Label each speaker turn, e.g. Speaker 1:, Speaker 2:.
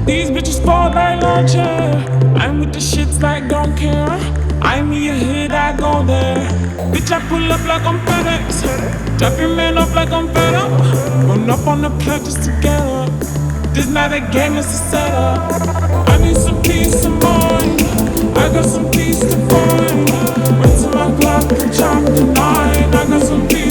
Speaker 1: These bitches fall like launcher. I'm with the shits like don't care. I'm in your hood, I go there. Bitch, I pull up like I'm FedEx. Drop your man off like I'm fed up. Run up on the plug just to get up. This not a game, it's a setup. I need some peace of mind. I got some peace to find. Went to my block and chopped the nine. I got some peace.